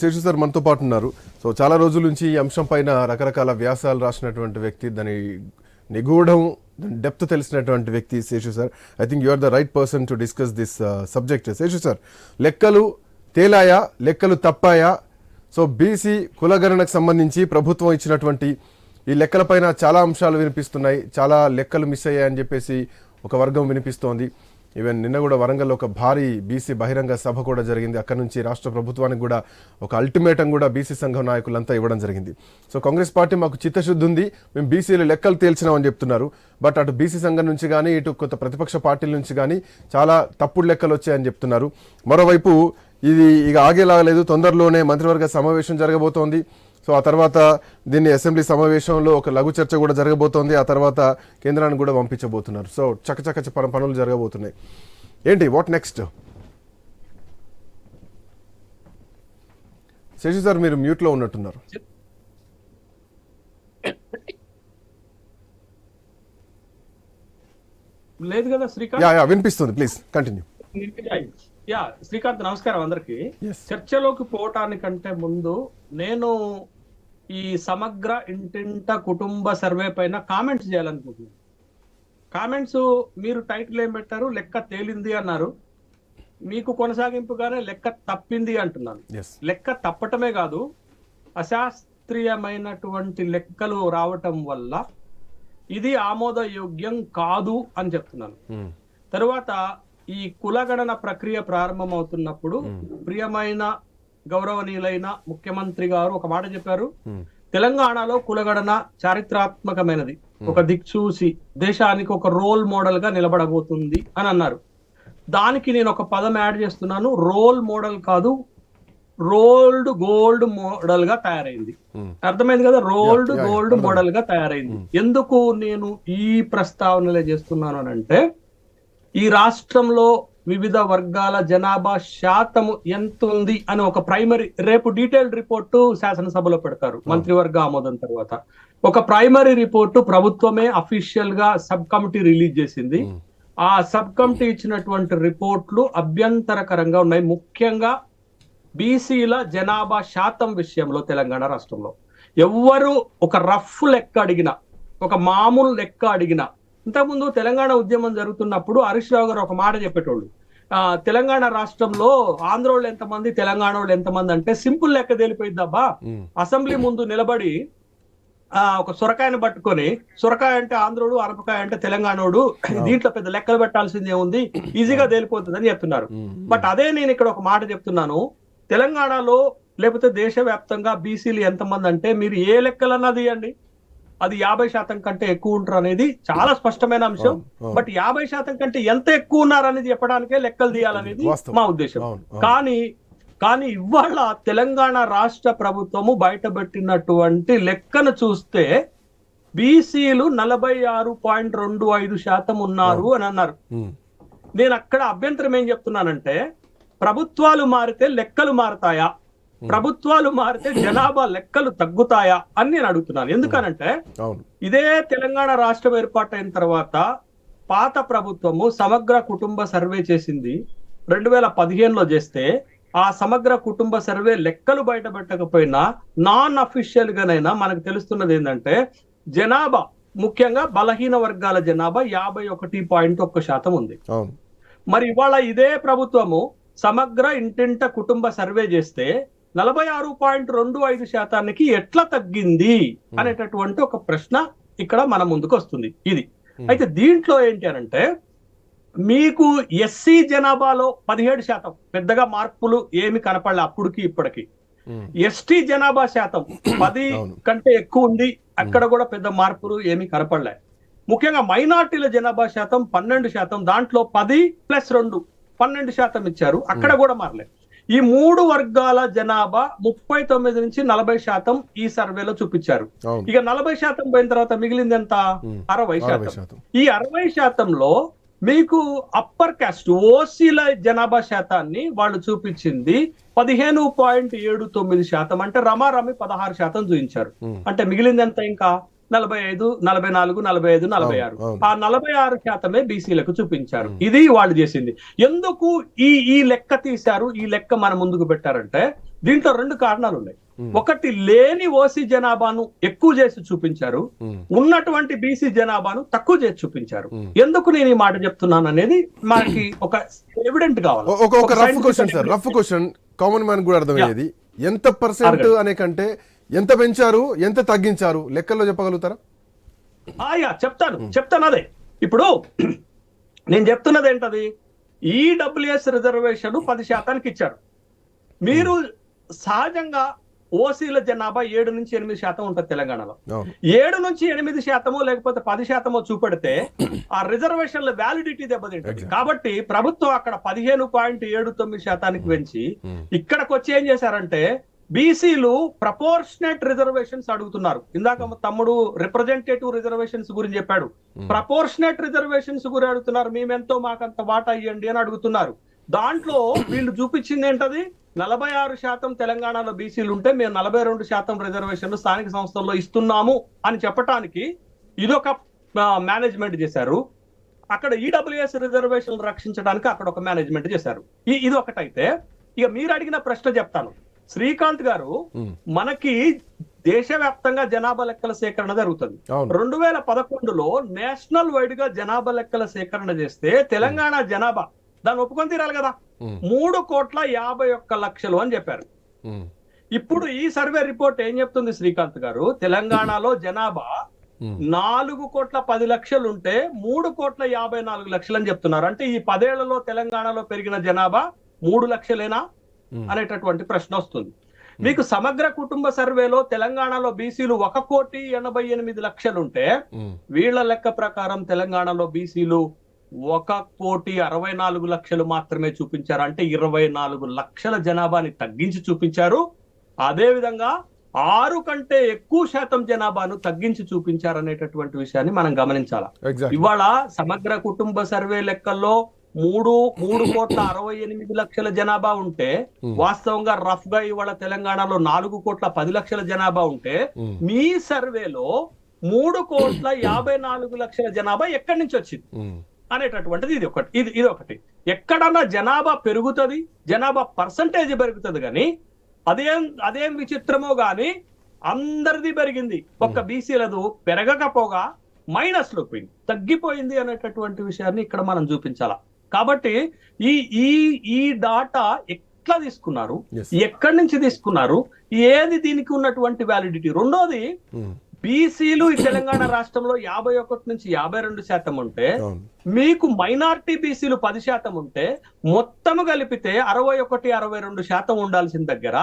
Seshu sir మనతో పాటు ఉన్నారు. సో చాలా రోజుల నుంచి ఈ అంశం పైన రకరకాల వ్యాసాలు రాసినటువంటి వ్యక్తి, దాని నిగూఢం డెప్త్ తెలిసినటువంటి వ్యక్తి Seshu sir. I think you are the right person to discuss this subject. Seshu sir, లెక్కలు తేలాయా, లెక్కలు తప్పాయా? సో బీసీ కులగణనకు సంబంధించి ప్రభుత్వం ఇచ్చినటువంటి ఈ లెక్కలపైన చాలా అంశాలు వినిపిస్తున్నాయి. చాలా లెక్కలు మిస్ అయ్యాయని చెప్పేసి ఒక వర్గం వినిపిస్తోంది. ఈవెన్ నిన్న కూడా వరంగల్లో ఒక భారీ బీసీ బహిరంగ సభ కూడా జరిగింది. అక్కడ నుంచి రాష్ట్ర ప్రభుత్వానికి కూడా ఒక అల్టిమేటం కూడా బీసీ సంఘం నాయకులంతా ఇవ్వడం జరిగింది. సో కాంగ్రెస్ పార్టీ మాకు చిత్తశుద్ధి ఉంది, మేము బీసీలు లెక్కలు తేల్చినామని చెప్తున్నారు. బట్ అటు బీసీ సంఘం నుంచి కానీ ఇటు కొత్త ప్రతిపక్ష పార్టీల నుంచి కానీ చాలా తప్పుడు లెక్కలు వచ్చాయని చెప్తున్నారు. మరోవైపు ఇది ఇక ఆగేలాగలేదు. తొందరలోనే మంత్రివర్గ సమావేశం జరగబోతోంది. సో ఆ తర్వాత దీన్ని అసెంబ్లీ సమావేశంలో ఒక లఘు చర్చ కూడా జరగబోతోంది. ఆ తర్వాత కేంద్రానికి కూడా పంపించబోతున్నారు. సో చకచక పనులు జరగబోతున్నాయి. ఏంటి వాట్ నెక్స్ట్? శశి సార్, మీరు మ్యూట్లో ఉన్నట్టున్నారు. లేదు కదా శ్రీకాంత్? వినిపిస్తుంది, ప్లీజ్ కంటిన్యూ. శ్రీకాంత్, నమస్కారం అందరికి. చర్చలోకి పోవటానికంటే ముందు నేను ఈ సమగ్ర ఇంటింట కుటుంబ సర్వే పైన కామెంట్స్ చేయాలనుకుంటున్నాను. కామెంట్స్ మీరు టైటిల్ ఏం పెట్టారు? లెక్క తేలింది అన్నారు. మీకు కొనసాగింపుగానే లెక్క తప్పింది అంటున్నాను. లెక్క తప్పటమే కాదు, అశాస్త్రీయమైనటువంటి లెక్కలు రావటం వల్ల ఇది ఆమోదయోగ్యం కాదు అని చెప్తున్నాను. తరువాత ఈ కులగణన ప్రక్రియ ప్రారంభమవుతున్నప్పుడు ప్రియమైన గౌరవనీయులైన ముఖ్యమంత్రి గారు ఒక మాట చెప్పారు. తెలంగాణలో కులగణన చారిత్రాత్మకమైనది, ఒక దిక్సూసి దేశానికి ఒక రోల్ మోడల్ గా నిలబడబోతుంది అని అన్నారు. దానికి నేను ఒక పదం యాడ్ చేస్తున్నాను. రోల్ మోడల్ కాదు, రోల్డ్ గోల్డ్ మోడల్ గా తయారైంది. అర్థమైంది కదా? రోల్డ్ గోల్డ్ మోడల్ గా తయారైంది. ఎందుకు నేను ఈ ప్రస్తావనలే చేస్తున్నాను అని అంటే, ఈ రాష్ట్రంలో వివిధ వర్గాల జనాభా శాతము ఎంత ఉంది అని ఒక ప్రైమరీ, రేపు డీటెయిల్డ్ రిపోర్టు శాసనసభలో పెడతారు మంత్రివర్గ ఆమోదం తర్వాత. ఒక ప్రైమరీ రిపోర్టు ప్రభుత్వమే అఫీషియల్ గా సబ్ కమిటీ రిలీజ్ చేసింది. ఆ సబ్ కమిటీ ఇచ్చినటువంటి రిపోర్ట్లు అభ్యంతరకరంగా ఉన్నాయి. ముఖ్యంగా బీసీల జనాభా శాతం విషయంలో తెలంగాణ రాష్ట్రంలో ఎవ్వరు ఒక రఫ్ లెక్క అడిగినా, ఒక మామూలు లెక్క అడిగినా, ఇంతకుముందు తెలంగాణ ఉద్యమం జరుగుతున్నప్పుడు హరీష్ రావు గారు ఒక మాట చెప్పేటోళ్ళు, తెలంగాణ రాష్ట్రంలో ఆంధ్రోళ్ళు ఎంతమంది, తెలంగాణ వాళ్ళు ఎంతమంది అంటే సింపుల్ లెక్క తేలిపోయిద్దబ్బా. అసెంబ్లీ ముందు నిలబడి ఒక సొరకాయను పట్టుకొని, సొరకాయ అంటే ఆంధ్రోడు, అనపకాయ అంటే తెలంగాణోడు, దీంట్లో పెద్ద లెక్కలు పెట్టాల్సిందే ఉంది, ఈజీగా తేలిపోతుంది అని చెప్తున్నారు. బట్ అదే నేను ఇక్కడ ఒక మాట చెప్తున్నాను. తెలంగాణలో లేకపోతే దేశవ్యాప్తంగా బీసీలు ఎంతమంది అంటే మీరు ఏ లెక్కలన్నా తీయండి, అది 50% కంటే ఎక్కువ ఉంటారు అనేది చాలా స్పష్టమైన అంశం. బట్ 50% కంటే ఎంత ఎక్కువ ఉన్నారనేది చెప్పడానికే లెక్కలు తీయాలనేది మా ఉద్దేశం. కానీ ఇవాళ తెలంగాణ రాష్ట్ర ప్రభుత్వము బయటపెట్టినటువంటి లెక్కను చూస్తే బీసీలు 46.25% ఉన్నారు అని అన్నారు. నేను అక్కడ అభ్యంతరం ఏం చెప్తున్నానంటే, ప్రభుత్వాలు మారితే లెక్కలు మారతాయా, ప్రభుత్వాలు మారితే జనాభా లెక్కలు తగ్గుతాయా అని నేను అడుగుతున్నాను. ఎందుకనంటే ఇదే తెలంగాణ రాష్ట్రం ఏర్పాటైన తర్వాత పాత ప్రభుత్వము సమగ్ర కుటుంబ సర్వే చేసింది 2015లో చేస్తే, ఆ సమగ్ర కుటుంబ సర్వే లెక్కలు బయట పెట్టకపోయినా నాన్ అఫీషియల్ గానైనా మనకు తెలుస్తున్నది ఏంటంటే, జనాభా ముఖ్యంగా బలహీన వర్గాల జనాభా 51.1% ఉంది. మరి ఇవాళ ఇదే ప్రభుత్వము సమగ్ర ఇంటింట కుటుంబ సర్వే చేస్తే 46.25% ఎట్లా తగ్గింది అనేటటువంటి ఒక ప్రశ్న ఇక్కడ మన ముందుకు వస్తుంది. ఇది అయితే దీంట్లో ఏంటి అనంటే, మీకు ఎస్సీ జనాభాలో 17%, పెద్దగా మార్పులు ఏమి కనపడలే అప్పటికి ఇప్పటికి. ఎస్టీ జనాభా శాతం 10 కంటే ఎక్కువ ఉంది, అక్కడ కూడా పెద్ద మార్పులు ఏమి కనపడలే. ముఖ్యంగా మైనార్టీల జనాభా శాతం 12%, దాంట్లో 10+2 12% ఇచ్చారు, అక్కడ కూడా మారలేదు. ఈ 3 వర్గాల జనాభా 39 నుంచి 40% ఈ సర్వేలో చూపించారు. ఇక 40% పోయిన తర్వాత మిగిలింది ఎంత? 60%. ఈ 60%లో మీకు అప్పర్ కాస్ట్ ఓసీల జనాభా శాతాన్ని వాళ్ళు చూపించింది 15.79%, అంటే రమారమి 16% చూపించారు. అంటే మిగిలింది ఎంత? ఇంకా 45, 44, 45, 46. ఆ 46% బీసీలకు చూపించారు. ఇది వాళ్ళు చేసింది. ఎందుకు ఈ లెక్క తీశారు, ఈ లెక్క మన ముందుకు పెట్టారంటే, దీంట్లో రెండు కారణాలు ఉన్నాయి. ఒకటి, లేని ఓసీ జనాభాను ఎక్కువ చేసి చూపించారు, ఉన్నటువంటి బీసీ జనాభాను తక్కువ చేసి చూపించారు. ఎందుకు నేను ఈ మాట చెప్తున్నాను అనేది మనకి ఒక ఎవిడెంట్ కావాలి. ఒక rough question sir, rough question common man కూడా అర్థమయ్యేది. ఎంత పర్సెంట్ అనే కంటే ఎంత పెంచారు, ఎంత తగ్గించారు, లెక్కల్లో చెప్పగలుగుతారా? చెప్తాను అదే. ఇప్పుడు నేను చెప్తున్నది ఏంటది, ఈడబ్ల్యూఎస్ రిజర్వేషన్ 10% ఇచ్చారు. మీరు సహజంగా ఓసీల జనాభా 7 నుంచి 8% ఉంటుంది తెలంగాణలో. 7 నుంచి 8% లేకపోతే 10% చూపెడితే ఆ రిజర్వేషన్ల వ్యాలిడిటీ దెబ్బతింటుంది. కాబట్టి ప్రభుత్వం అక్కడ 15.79% పెంచి ఇక్కడికి వచ్చి ఏం చేశారంటే బీసీలు ప్రపోర్షనేట్ రిజర్వేషన్స్ అడుగుతున్నారు. ఇందాక తమ్ముడు రిప్రజెంటేటివ్ రిజర్వేషన్స్ గురించి చెప్పాడు. ప్రపోర్షనేట్ రిజర్వేషన్స్ గురించి అడుగుతున్నారు. మేమెంతో మాకంత వాటా ఇవ్వండి అని అడుగుతున్నారు. దాంట్లో వీళ్ళు చూపించింది ఏంటది, 46% తెలంగాణలో బీసీలు ఉంటే మేము 42% రిజర్వేషన్లు స్థానిక సంస్థల్లో ఇస్తున్నాము అని చెప్పడానికి ఇదొక మేనేజ్మెంట్ చేశారు. అక్కడ ఈడబ్ల్యూఎస్ రిజర్వేషన్లు రక్షించడానికి అక్కడ ఒక మేనేజ్మెంట్ చేశారు. ఇది ఒకటైతే, ఇక మీరు అడిగిన ప్రశ్న చెప్తాను. శ్రీకాంత్ గారు, మనకి దేశవ్యాప్తంగా జనాభా లెక్కల సేకరణ జరుగుతుంది. 2011లో నేషనల్ వైడ్ గా జనాభా లెక్కల సేకరణ చేస్తే తెలంగాణ జనాభా దాన్ని ఒప్పుకొని తీరాలి కదా, 3,51,00,000 అని చెప్పారు. ఇప్పుడు ఈ సర్వే రిపోర్ట్ ఏం చెప్తుంది శ్రీకాంత్ గారు, తెలంగాణలో జనాభా 4,10,00,000 ఉంటే 3,54,00,000 అని చెప్తున్నారు. అంటే ఈ 10 ఏళ్లలో తెలంగాణలో పెరిగిన జనాభా 3 లక్షలేనా అనేటటువంటి ప్రశ్న వస్తుంది. మీకు సమగ్ర కుటుంబ సర్వేలో తెలంగాణలో బీసీలు 1,88,00,000 ఉంటే వీళ్ల లెక్క ప్రకారం తెలంగాణలో బీసీలు 1,64,00,000 మాత్రమే చూపించారు. అంటే 24 లక్షల జనాభాని తగ్గించి చూపించారు. అదే విధంగా 6 కంటే ఎక్కువ శాతం జనాభాను తగ్గించి చూపించారు అనేటటువంటి విషయాన్ని మనం గమనించాలి. ఇవాళ సమగ్ర కుటుంబ సర్వే లెక్కల్లో 3,68,00,000 జనాభా ఉంటే వాస్తవంగా రఫ్ గా ఇవాళ తెలంగాణలో 4,10,00,000 జనాభా ఉంటే మీ సర్వేలో 3,54,00,000 జనాభా ఎక్కడి నుంచి వచ్చింది అనేటటువంటిది ఇది ఒకటి. ఎక్కడన్నా జనాభా పెరుగుతుంది, జనాభా పర్సంటేజ్ పెరుగుతుంది, కానీ అదేం విచిత్రమో గాని అందరిది పెరిగింది, ఒక్క బీసీలదు పెరగకపోగా మైనస్ లో పోయింది, తగ్గిపోయింది అనేటటువంటి విషయాన్ని ఇక్కడ మనం చూపించాలా. కాబట్టి ఈ డాటా ఎట్లా తీసుకున్నారు, ఎక్కడి నుంచి తీసుకున్నారు, ఏది దీనికి ఉన్నటువంటి వ్యాలిడిటీ. రెండోది, బీసీలు ఈ తెలంగాణ రాష్ట్రంలో 51 నుంచి 52% ఉంటే మీకు మైనారిటీ బీసీలు 10% ఉంటే మొత్తం కలిపితే 61-62% ఉండాల్సిన దగ్గర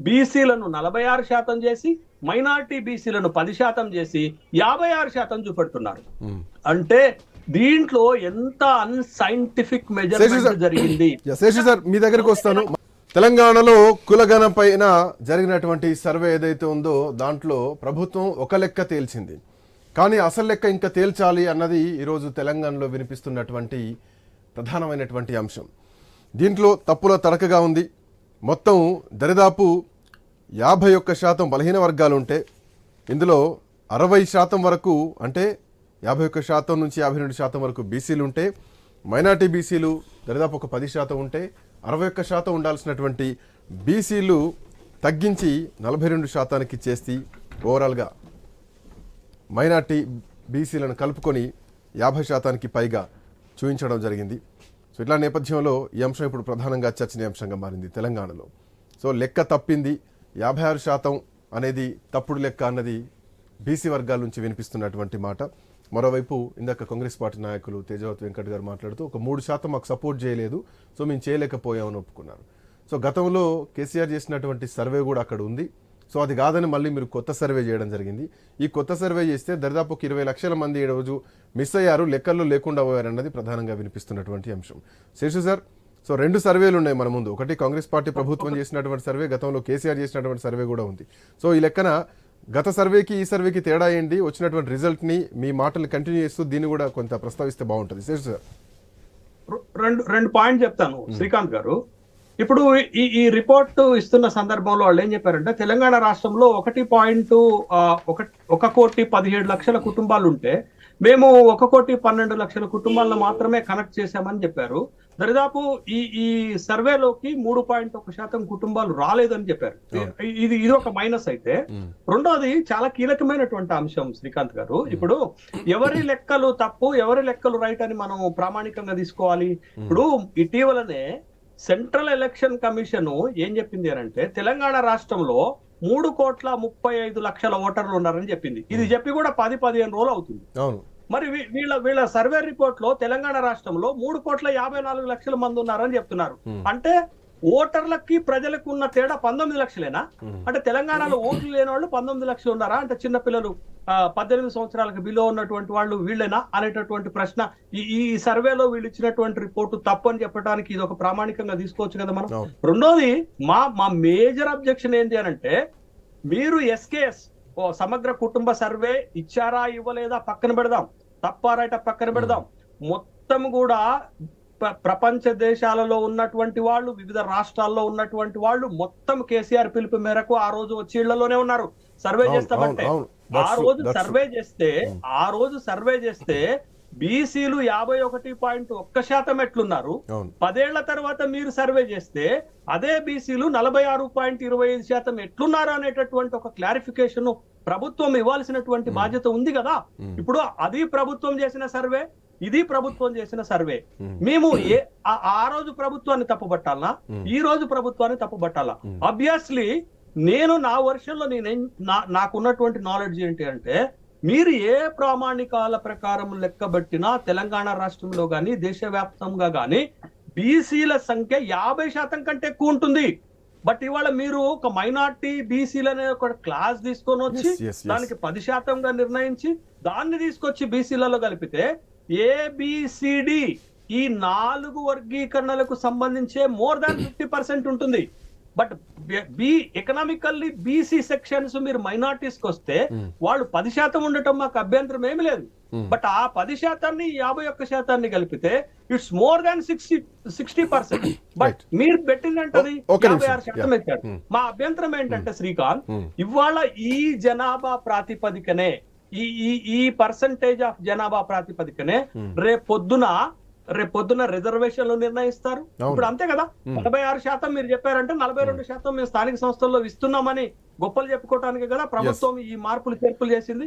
బీసీలను 46% చేసి మైనారిటీ బీసీలను 10% చేసి 56% చూపెడుతున్నారు. అంటే దీంట్లో ఎంత అన్సైంటిఫిక్ మెజర్మెంట్ జరిగింది. సార్, మీ దగ్గరకు వస్తాను. తెలంగాణలో కులగణన పైన జరిగినటువంటి సర్వే ఏదైతే ఉందో దాంట్లో ప్రభుత్వం ఒక లెక్క తేల్చింది, కానీ అసలు లెక్క ఇంకా తేల్చాలి అన్నది ఈరోజు తెలంగాణలో వినిపిస్తున్నటువంటి ప్రధానమైనటువంటి అంశం. దీంట్లో తప్పుల తడకగా ఉంది. మొత్తం దరిదాపు 51% బలహీన వర్గాలు ఉంటే ఇందులో 60% వరకు, అంటే 51% నుంచి 52% వరకు బీసీలు ఉంటే, మైనార్టీ బీసీలు దరిదాపు ఒక 10% ఉంటే 61% ఉండాల్సినటువంటి బీసీలు తగ్గించి 42%కి చేసి ఓవరాల్గా మైనార్టీ బీసీలను కలుపుకొని 50%కి పైగా చూపించడం జరిగింది. సో ఇట్లా నేపథ్యంలో ఈ అంశం ఇప్పుడు ప్రధానంగా చర్చనీయాంశంగా మారింది తెలంగాణలో. సో లెక్క తప్పింది, 56% అనేది తప్పుడు లెక్క అన్నది బీసీ వర్గాల నుంచి వినిపిస్తున్నటువంటి మాట. మరోవైపు ఇందాక కాంగ్రెస్ పార్టీ నాయకులు తేజావతి వెంకట్ గారు మాట్లాడుతూ ఒక 3% మాకు సపోర్ట్ చేయలేదు, సో మేము చేయలేకపోయామని ఒప్పుకున్నారు. సో గతంలో కేసీఆర్ చేసినటువంటి సర్వే కూడా అక్కడ ఉంది. సో అది కాదని మళ్ళీ మీరు కొత్త సర్వే చేయడం జరిగింది. ఈ కొత్త సర్వే చేస్తే దరిదాపు 20 లక్షల మంది ఈ రోజు మిస్ అయ్యారు, లెక్కల్లో లేకుండా పోయారన్నది ప్రధానంగా వినిపిస్తున్నటువంటి అంశం. శేషు సార్, సో 2 సర్వేలు ఉన్నాయి మన ముందు. ఒకటి కాంగ్రెస్ పార్టీ ప్రభుత్వం చేసినటువంటి సర్వే, గతంలో కేసీఆర్ చేసినటువంటి సర్వే కూడా ఉంది. సో ఈ లెక్కన గత సర్వేకి ఈ సర్వేకి తేడా ఏంటి, వచ్చినటువంటి రిజల్ట్ని మీ మాటలు కంటిన్యూ చేస్తూ దీన్ని కూడా కొంత ప్రస్తావిస్తే బాగుంటుంది. శేషు సార్, రెండు పాయింట్ చెప్తాను శ్రీకాంత్ గారు. ఇప్పుడు ఈ రిపోర్ట్ ఇస్తున్న సందర్భంలో వాళ్ళు ఏం చెప్పారంటే తెలంగాణ రాష్ట్రంలో 1,17,00,000 కుటుంబాలు ఉంటే మేము 1,12,00,000 కుటుంబాలను మాత్రమే కనెక్ట్ చేశామని చెప్పారు. దరిదాపు ఈ సర్వేలోకి 3.1% కుటుంబాలు రాలేదని చెప్పారు. ఇది ఒక మైనస్ అయితే, రెండోది చాలా కీలకమైనటువంటి అంశం శ్రీకాంత్ గారు. ఇప్పుడు ఎవరి లెక్కలు తప్పు, ఎవరి లెక్కలు రైట్ అని మనం ప్రామాణికంగా తీసుకోవాలి. ఇప్పుడు ఇటీవలనే సెంట్రల్ ఎలక్షన్ కమిషన్ ఏం చెప్పింది అంటే, తెలంగాణ రాష్ట్రంలో 3,35,00,000 ఓటర్లు ఉన్నారని చెప్పింది. ఇది చెప్పి కూడా 10-15 రోజులు అవుతుంది. మరి వీళ్ళ సర్వే రిపోర్ట్ లో తెలంగాణ రాష్ట్రంలో 3,54,00,000 మంది ఉన్నారని చెప్తున్నారు. అంటే ఓటర్లకి ప్రజలకు ఉన్న తేడా 19 లక్షలేనా? అంటే తెలంగాణలో ఓట్లు లేని వాళ్ళు 19 లక్షలు ఉన్నారా? అంటే చిన్నపిల్లలు 18 సంవత్సరాలకు బిలో ఉన్నటువంటి వాళ్ళు వీళ్ళేనా అనేటటువంటి ప్రశ్న ఈ సర్వేలో వీళ్ళు ఇచ్చినటువంటి రిపోర్టు తప్పు అని చెప్పడానికి ఇది ఒక ప్రామాణికంగా తీసుకోవచ్చు కదా మనం. రెండోది మా మేజర్ అబ్జెక్షన్ ఏంటి అనంటే, మీరు SKS సమగ్ర కుటుంబ సర్వే ఇచ్చారా ఇవ్వలేదా పక్కన పెడదాం, తప్ప రైట పక్కన పెడదాం. మొత్తం కూడా ప్రపంచ దేశాలలో ఉన్నటువంటి వాళ్ళు, వివిధ రాష్ట్రాల్లో ఉన్నటువంటి వాళ్ళు మొత్తం కేసీఆర్ పిలుపు మేరకు ఆ రోజు వచ్చి ఇళ్లలోనే ఉన్నారు సర్వే చేస్తామంటే. ఆ రోజు సర్వే చేస్తే బీసీలు 51.1% ఎట్లున్నారు, 10 ఏళ్ల తర్వాత మీరు సర్వే చేస్తే అదే బీసీలు 46.25% ఎట్లున్నారు అనేటటువంటి ఒక క్లారిఫికేషన్ ప్రభుత్వం ఇవ్వాల్సినటువంటి బాధ్యత ఉంది కదా. ఇప్పుడు అది ప్రభుత్వం చేసిన సర్వే, ఇది ప్రభుత్వం చేసిన సర్వే. మేము ఆ రోజు ప్రభుత్వాన్ని తప్పుపట్టాలనా, ఈ రోజు ప్రభుత్వాన్ని తప్పుపట్టాలా? ఆబ్వియస్లీ నేను నా వర్షన్లో నాకున్నటువంటి నాలెడ్జ్ ఏంటి అంటే, మీరు ఏ ప్రామాణికాల ప్రకారం లెక్కబట్టినా తెలంగాణ రాష్ట్రంలో గాని దేశవ్యాప్తంగా గాని బీసీల సంఖ్య 50% కంటే ఎక్కువ ఉంటుంది. బట్ ఇవాళ మీరు ఒక మైనార్టీ బీసీలనే ఒక క్లాస్ తీసుకొని వచ్చి దానికి 10%గా నిర్ణయించి దాన్ని తీసుకొచ్చి బీసీలలో కలిపితే ABCD ఈ 4 వర్గీకరణలకు సంబంధించే మోర్ దాన్ 50% ఉంటుంది. బట్ ఎకనామికల్లీ బీసీ సెక్షన్స్ మీరు మైనార్టీస్ కి వస్తే వాళ్ళు 10% ఉండటం మాకు అభ్యంతరం ఏమి లేదు. బట్ ఆ 10% 51% కలిపితే ఇట్స్ మోర్ దాన్ 60%. బట్ మీరు పెట్టిందంటది 56% ఇచ్చారు. మా అభ్యంతరం ఏంటంటే శ్రీకాంత్, ఇవాళ ఈ జనాభా ప్రాతిపదికనే, ఈ పర్సంటేజ్ ఆఫ్ జనాభా ప్రాతిపదికనే రేపొద్దున రిజర్వేషన్లు నిర్ణయిస్తారు. ఇప్పుడు అంతే కదా, 46% మీరు చెప్పారంటే 42% మేము స్థానిక సంస్థల్లో ఇస్తున్నామని గొప్పలు చెప్పుకోవటానికి కదా ప్రభుత్వం ఈ మార్పులు చేర్పులు చేసింది.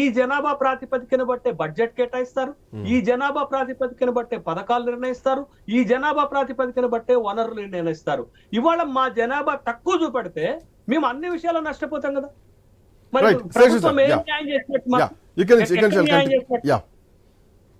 ఈ జనాభా ప్రాతిపదికన బట్టే బడ్జెట్ కేటాయిస్తారు, ఈ జనాభా ప్రాతిపదికన బట్టే పథకాలు నిర్ణయిస్తారు, ఈ జనాభా ప్రాతిపదికన బట్టే వనరులు నిర్ణయిస్తారు. ఇవాళ మా జనాభా తక్కువ చూపెడితే మేము అన్ని విషయాలు నష్టపోతాం కదా. మరి ప్రభుత్వం ఏం న్యాయం చేసినట్టు?